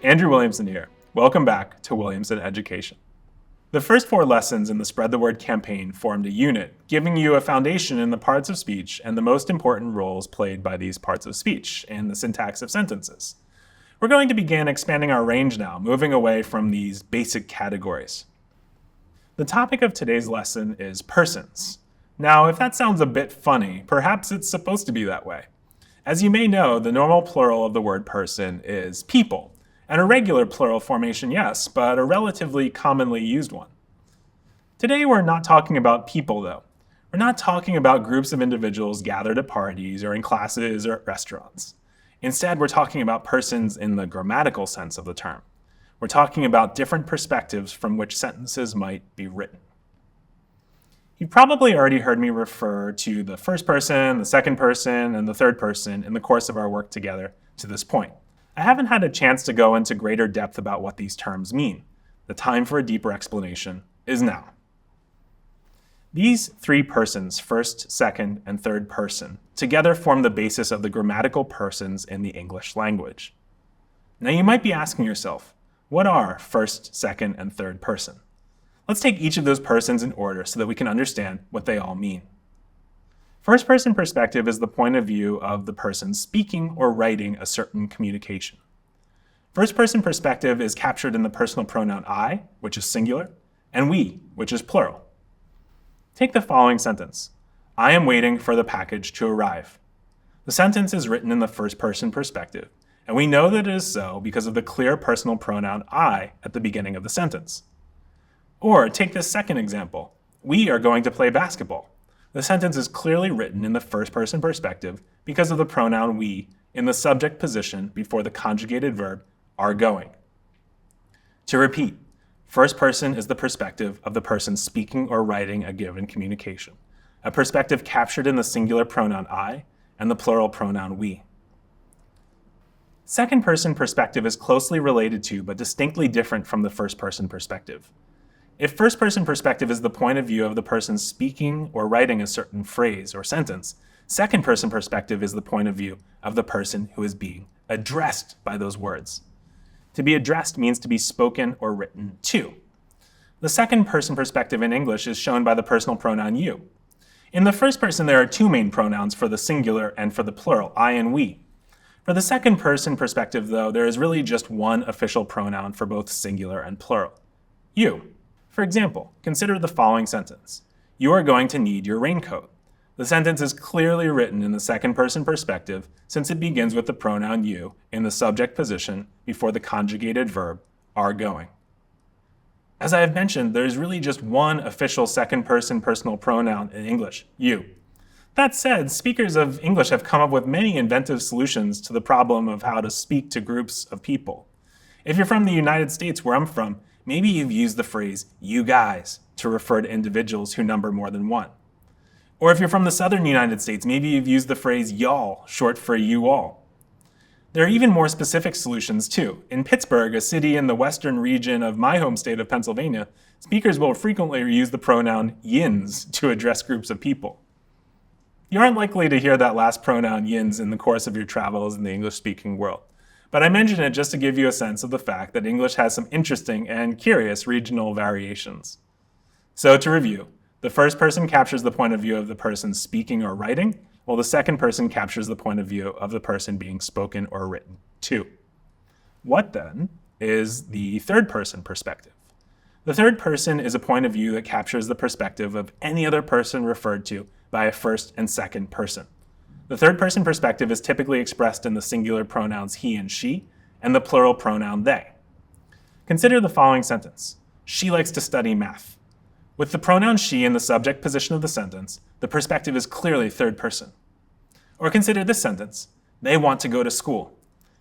Andrew Williamson here. Welcome back to Williamson Education. The first 4 lessons in the Spread the Word campaign formed a unit, giving you a foundation in the parts of speech and the most important roles played by these parts of speech and the syntax of sentences. We're going to begin expanding our range now, moving away from these basic categories. The topic of today's lesson is persons. Now, if that sounds a bit funny, perhaps it's supposed to be that way. As you may know, the normal plural of the word person is people. An irregular plural formation, yes, but a relatively commonly used one. Today we're not talking about people, though. We're not talking about groups of individuals gathered at parties or in classes or at restaurants. Instead, we're talking about persons in the grammatical sense of the term. We're talking about different perspectives from which sentences might be written. You've probably already heard me refer to the first person, the second person, and the third person in the course of our work together to this point. I haven't had a chance to go into greater depth about what these terms mean. The time for a deeper explanation is now. These 3 persons, first, second, and third person, together form the basis of the grammatical persons in the English language. Now you might be asking yourself, what are first, second, and third person? Let's take each of those persons in order so that we can understand what they all mean. First person perspective is the point of view of the person speaking or writing a certain communication. First person perspective is captured in the personal pronoun I, which is singular, and we, which is plural. Take the following sentence. I am waiting for the package to arrive. The sentence is written in the first person perspective, and we know that it is so because of the clear personal pronoun I at the beginning of the sentence. Or take this second example. We are going to play basketball. The sentence is clearly written in the first person perspective because of the pronoun we in the subject position before the conjugated verb are going. To repeat, first person is the perspective of the person speaking or writing a given communication, a perspective captured in the singular pronoun I and the plural pronoun we. Second person perspective is closely related to but distinctly different from the first person perspective. If first person perspective is the point of view of the person speaking or writing a certain phrase or sentence, second person perspective is the point of view of the person who is being addressed by those words. To be addressed means to be spoken or written to. The second person perspective in English is shown by the personal pronoun you. In the first person, there are 2 main pronouns for the singular and for the plural, I and we. For the second person perspective, though, there is really just one official pronoun for both singular and plural, you. For example, consider the following sentence. You are going to need your raincoat. The sentence is clearly written in the second person perspective since it begins with the pronoun you in the subject position before the conjugated verb are going. As I have mentioned, there is really just one official second person personal pronoun in English, you. That said, speakers of English have come up with many inventive solutions to the problem of how to speak to groups of people. If you're from the United States, where I'm from, maybe you've used the phrase you guys to refer to individuals who number more than 1. Or if you're from the southern United States, maybe you've used the phrase y'all, short for you all. There are even more specific solutions too. In Pittsburgh, a city in the western region of my home state of Pennsylvania, speakers will frequently use the pronoun yins to address groups of people. You aren't likely to hear that last pronoun yins in the course of your travels in the English-speaking world. But I mention it just to give you a sense of the fact that English has some interesting and curious regional variations. So to review, the first person captures the point of view of the person speaking or writing, while the second person captures the point of view of the person being spoken or written to. What then is the third person perspective? The third person is a point of view that captures the perspective of any other person referred to by a first and second person. The third person perspective is typically expressed in the singular pronouns he and she, and the plural pronoun they. Consider the following sentence. She likes to study math. With the pronoun she in the subject position of the sentence, the perspective is clearly third person. Or consider this sentence. They want to go to school.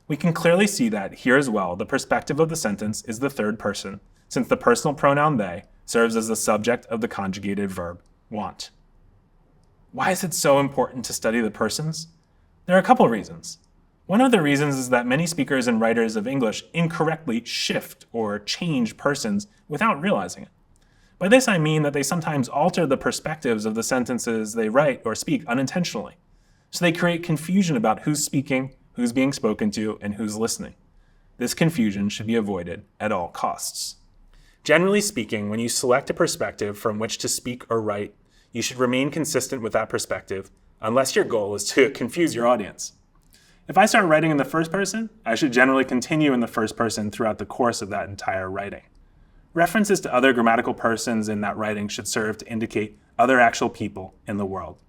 We can clearly see that here as well, the perspective of the sentence is the third person, since the personal pronoun they serves as the subject of the conjugated verb want. Why is it so important to study the persons? There are a couple reasons. One of the reasons is that many speakers and writers of English incorrectly shift or change persons without realizing it. By this I mean that they sometimes alter the perspectives of the sentences they write or speak unintentionally. So they create confusion about who's speaking, who's being spoken to, and who's listening. This confusion should be avoided at all costs. Generally speaking, when you select a perspective from which to speak or write, you should remain consistent with that perspective, unless your goal is to confuse your audience. If I start writing in the first person, I should generally continue in the first person throughout the course of that entire writing. References to other grammatical persons in that writing should serve to indicate other actual people in the world.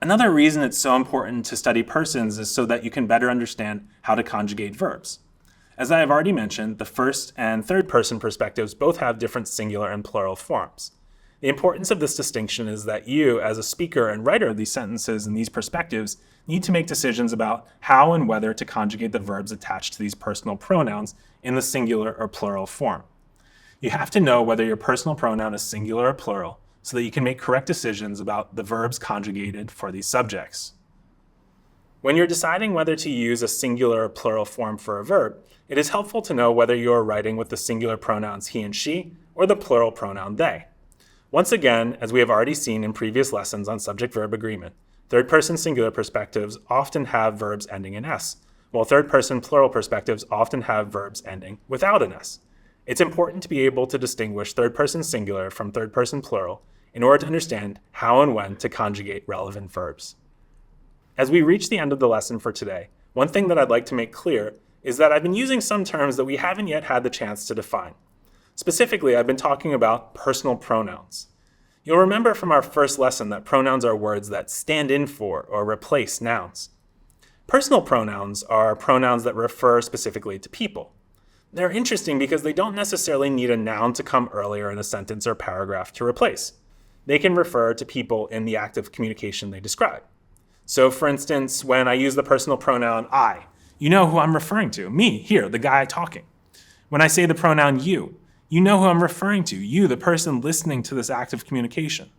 Another reason it's so important to study persons is so that you can better understand how to conjugate verbs. As I have already mentioned, the first and third person perspectives both have different singular and plural forms. The importance of this distinction is that you, as a speaker and writer of these sentences and these perspectives, need to make decisions about how and whether to conjugate the verbs attached to these personal pronouns in the singular or plural form. You have to know whether your personal pronoun is singular or plural so that you can make correct decisions about the verbs conjugated for these subjects. When you're deciding whether to use a singular or plural form for a verb, it is helpful to know whether you are writing with the singular pronouns he and she or the plural pronoun they. Once again, as we have already seen in previous lessons on subject-verb agreement, third-person singular perspectives often have verbs ending in s, while third-person plural perspectives often have verbs ending without an s. It's important to be able to distinguish third-person singular from third-person plural in order to understand how and when to conjugate relevant verbs. As we reach the end of the lesson for today, one thing that I'd like to make clear is that I've been using some terms that we haven't yet had the chance to define. Specifically, I've been talking about personal pronouns. You'll remember from our first lesson that pronouns are words that stand in for or replace nouns. Personal pronouns are pronouns that refer specifically to people. They're interesting because they don't necessarily need a noun to come earlier in a sentence or paragraph to replace. They can refer to people in the act of communication they describe. So for instance, when I use the personal pronoun I, you know who I'm referring to, me, here, the guy talking. When I say the pronoun you know who I'm referring to, you, the person listening to this act of communication.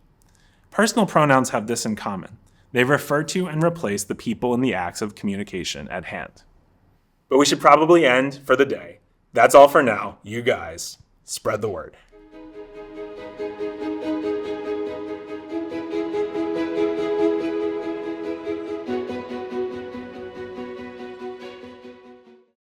Personal pronouns have this in common. They refer to and replace the people in the acts of communication at hand. But we should probably end for the day. That's all for now. You guys, spread the word.